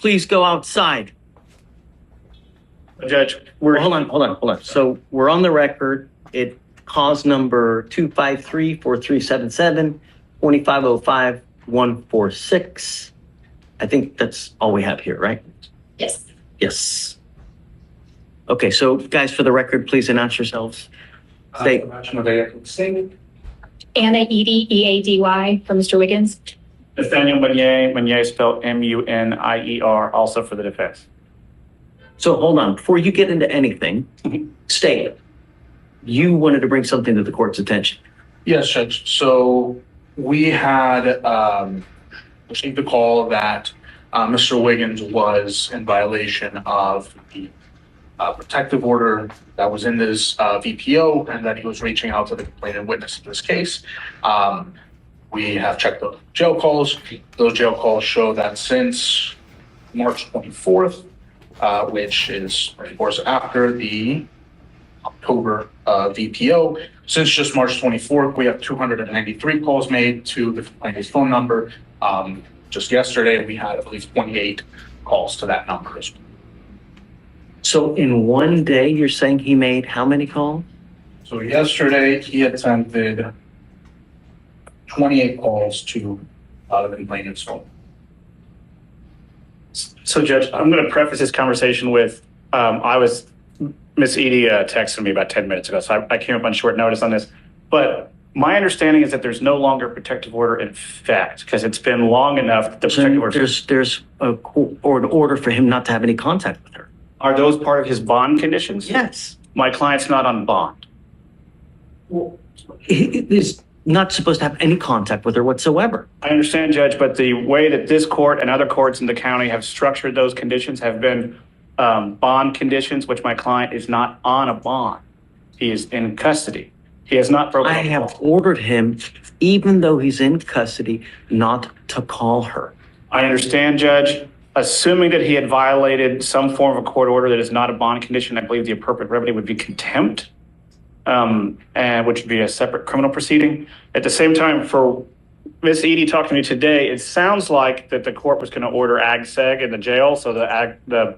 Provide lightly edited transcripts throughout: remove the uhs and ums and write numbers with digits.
please go outside. Judge, Hold on. So we're on the record. It cause number 253-4377, 2505-146. I think that's all we have here, right? Yes. Yes. Okay, so guys, for the record, please announce yourselves. State. Anna Eady, EADY, for Mr. Wiggins. Nathaniel Munier spelled M-U-N-I-E-R, also for the defense. So hold on, before you get into anything, state. You wanted to bring something to the court's attention. Yes, Judge. So we had received a call that Mr. Wiggins was in violation of the protective order that was in this VPO, and that he was reaching out to the complainant witness in this case. We have checked the jail calls. Those jail calls show that since March 24th, which is, of course, after the October VPO, since just March 24th, we have 293 calls made to the complainant's phone number. Just yesterday, we had, I believe, 28 calls to that number as well. So in one day, you're saying he made how many calls? So yesterday, he attempted 28 calls to the complainant's phone. So, Judge, I'm going to preface this conversation with, Miss Eady texted me about 10 minutes ago, so I came up on short notice on this. But my understanding is that there's no longer a protective order in effect because it's been long enough that the protective order. There's an order for him not to have any contact with her. Are those part of his bond conditions? Yes. My client's not on bond. Well, he is not supposed to have any contact with her whatsoever. I understand, Judge, but the way that this court and other courts in the county have structured those conditions have been bond conditions, which my client is not on a bond. He is in custody. He has not broken. I have ordered him, even though he's in custody, not to call her. I understand, Judge. Assuming that he had violated some form of a court order that is not a bond condition, I believe the appropriate remedy would be contempt, and which would be a separate criminal proceeding. At the same time, for Ms. Eady talking to me today, it sounds like that the court was going to order ag-seg in the jail, so the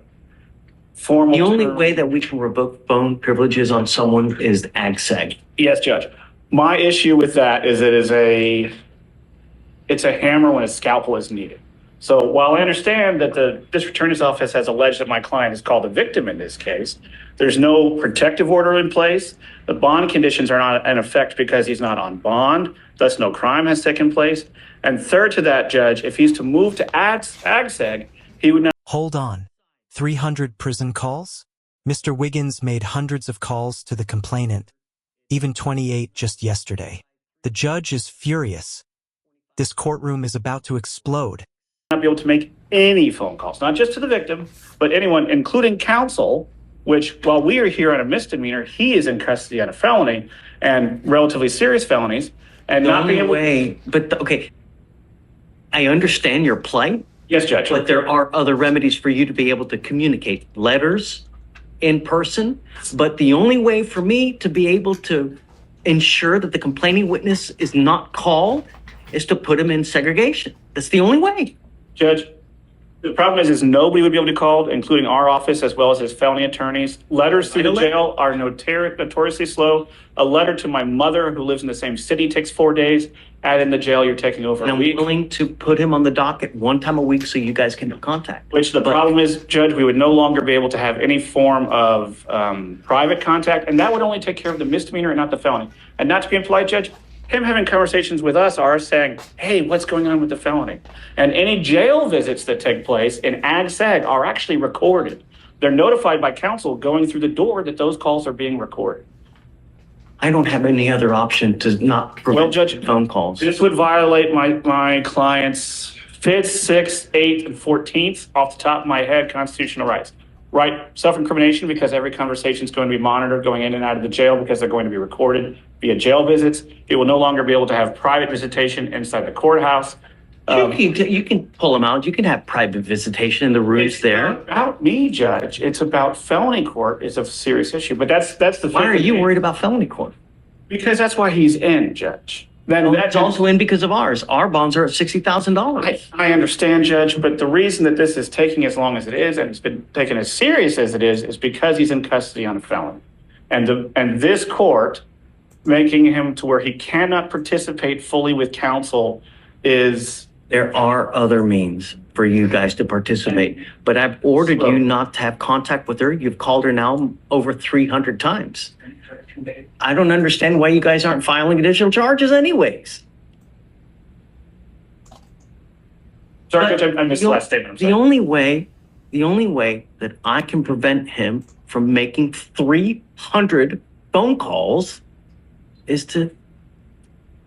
formal. The only way that we can revoke phone privileges on someone is ag-seg. Yes, Judge. My issue with that is it's a hammer when a scalpel is needed. So while I understand that the district attorney's office has alleged that my client is called a victim in this case, there's no protective order in place. The bond conditions are not in effect because he's not on bond. Thus, no crime has taken place. And third to that, Judge, if he's to move to ag-seg, he would not. Hold on. 300 prison calls? Mr. Wiggins made hundreds of calls to the complainant, even 28 just yesterday. The judge is furious. This courtroom is about to explode. Not be able to make any phone calls, not just to the victim, but anyone, including counsel, which while we are here on a misdemeanor, he is in custody on a felony and relatively serious felonies, and not being able. Okay, I understand your plight. Yes, Judge. But there are other remedies for you to be able to communicate. Letters, in person. But the only way for me to be able to ensure that the complaining witness is not called is to put him in segregation. That's the only way. Judge, the problem is nobody would be able to call, including our office as well as his felony attorneys. Letters through the jail are notoriously slow. A letter to my mother, who lives in the same city, takes 4 days. Add in the jail, you're taking over a week. I'm willing to put him on the docket one time a week so you guys can have contact. Which the problem is, Judge, we would no longer be able to have any form of private contact, and that would only take care of the misdemeanor and not the felony. And not to be impolite, Judge, him having conversations with us are saying, hey, what's going on with the felony? And any jail visits that take place in ag-seg are actually recorded. They're notified by counsel going through the door that those calls are being recorded. I don't have any other option to not prevent phone calls. This would violate my client's 5th, 6th, 8th, and 14th, off the top of my head, constitutional rights. Right, self-incrimination, because every conversation is going to be monitored going in and out of the jail because they're going to be recorded via jail visits. He will no longer be able to have private visitation inside the courthouse. You can pull him out. You can have private visitation in the rooms there. It's not about me, Judge. It's about felony court is a serious issue. But that's the. Why are you worried about felony court? Because that's why he's in, Judge. Then Well, that's it's also in because of ours. Our bonds are at $60,000. I understand, Judge, but the reason that this is taking as long as it is and it's been taken as serious as it is because he's in custody on a felony. And this court making him to where he cannot participate fully with counsel is There are other means for you guys to participate, but I've ordered you not to have contact with her. You've called her now over 300 times. I don't understand why you guys aren't filing additional charges anyways. Sorry, Judge, I missed the last statement. I'm The sorry. only way that I can prevent him from making 300 phone calls is to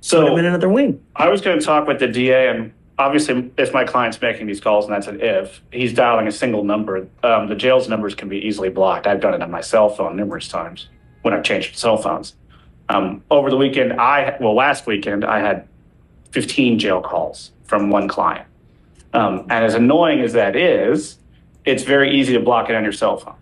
put him in another wing. I was going to talk with the DA, and obviously, if my client's making these calls, and that's an if, he's dialing a single number, the jail's numbers can be easily blocked. I've done it on my cell phone numerous times when I've changed cell phones. Over the weekend, last weekend, I had 15 jail calls from one client. And as annoying as that is, it's very easy to block it on your cell phone.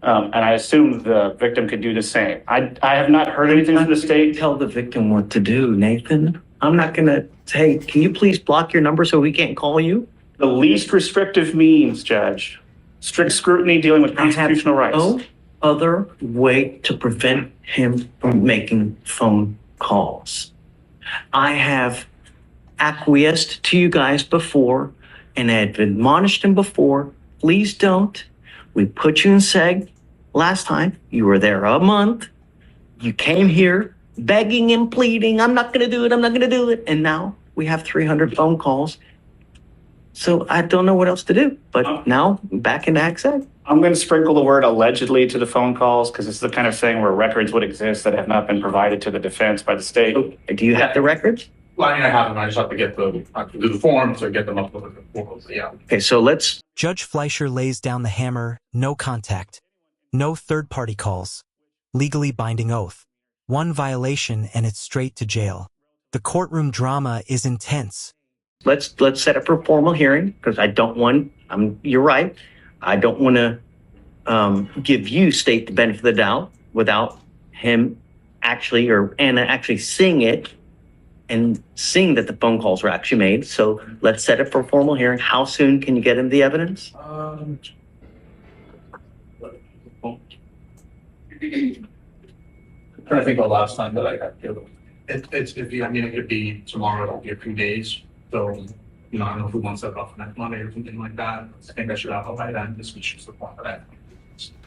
And I assume the victim could do the same. I have not heard anything from the state. Tell the victim what to do, Nathan. I'm not going to say, can you please block your number so we can't call you? The least restrictive means, Judge, strict scrutiny dealing with constitutional rights. No other way to prevent him from making phone calls. I have acquiesced to you guys before and I have admonished him before. Please don't. We put you in seg last time. You were there a month. You came here begging and pleading, I'm not going to do it, I'm not going to do it. And now we have 300 phone calls. So I don't know what else to do. But now back in ACSEG. I'm going to sprinkle the word allegedly to the phone calls because it's the kind of thing where records would exist that have not been provided to the defense by the state. Do you have the records? Well, I mean, I have them. I just have to I have to do the form to get them up with the forms. Yeah. Okay, so let's. Judge Fleischer lays down the hammer, no contact, no third-party calls, legally binding oath. One violation and it's straight to jail. The courtroom drama is intense. Let's set up for a formal hearing because I don't want. You're right. I don't want to give you state the benefit of the doubt without him actually or Anna actually seeing it and seeing that the phone calls were actually made. So let's set up for a formal hearing. How soon can you get him the evidence? I'm trying to think of the last time that I got killed. It could be tomorrow, it'll be a few days. So, I don't know if we want to set it up for next Monday or something like that. I think I should have it by then. This is just the point of that.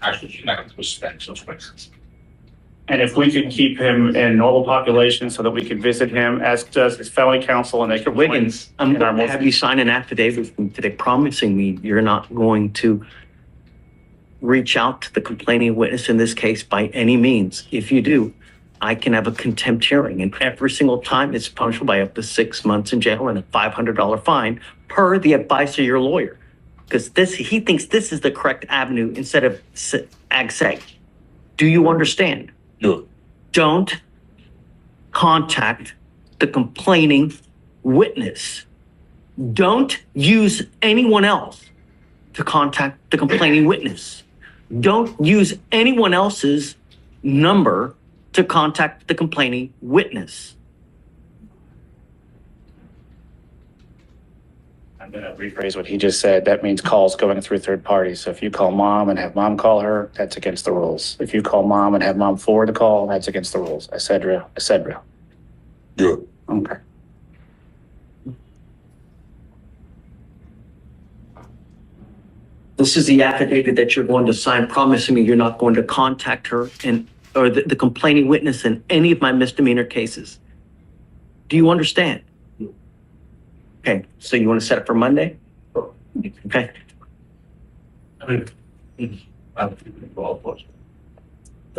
Actually, connected to suspense those places. And if we could keep him in normal population so that we could visit him, as does his felony counsel, and they could Wiggins, I'm going to have you sign an affidavit today promising me you're not going to reach out to the complaining witness in this case by any means. If you do, I can have a contempt hearing, and every single time it's punishable by up to 6 months in jail and a $500 fine per the advice of your lawyer. Because he thinks this is the correct avenue instead of AGSEG. Do you understand? No. Don't contact the complaining witness. Don't use anyone else to contact the complaining witness. Don't use anyone else's number to contact the complaining witness. I'm going to rephrase what he just said. That means calls going through third parties. So if you call mom and have mom call her, that's against the rules. If you call mom and have mom forward the call, that's against the rules, et cetera, et cetera. Good. Okay. This is the affidavit that you're going to sign promising me you're not going to contact her or the complaining witness in any of my misdemeanor cases. Do you understand? Okay, so you want to set it for Monday? Okay. But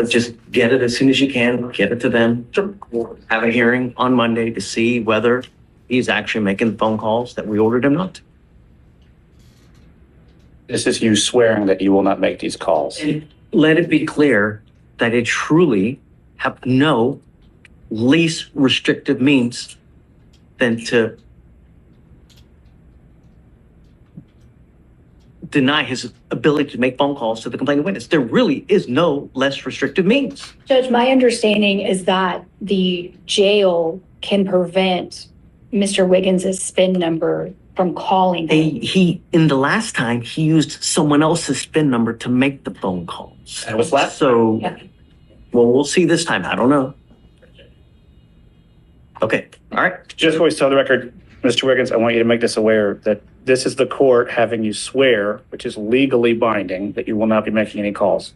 just get it as soon as you can, get it to them. Have a hearing on Monday to see whether he's actually making the phone calls that we ordered him not to. This is you swearing that you will not make these calls. And let it be clear that I truly have no least restrictive means than to deny his ability to make phone calls to the complaining witness. There really is no less restrictive means. Judge, my understanding is that the jail can prevent Mr. Wiggins' SPIN number from calling him. In the last time, he used someone else's SPIN number to make the phone calls. And what's that? So, Yeah. well, we'll see this time. I don't know. Okay, all right. Just before we tell the record, Mr. Wiggins, I want you to make this aware that this is the court having you swear, which is legally binding, that you will not be making any calls.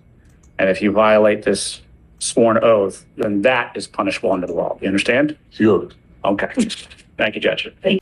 And if you violate this sworn oath, then that is punishable under the law. You understand? Sure. Okay. Thank you, Judge. Thank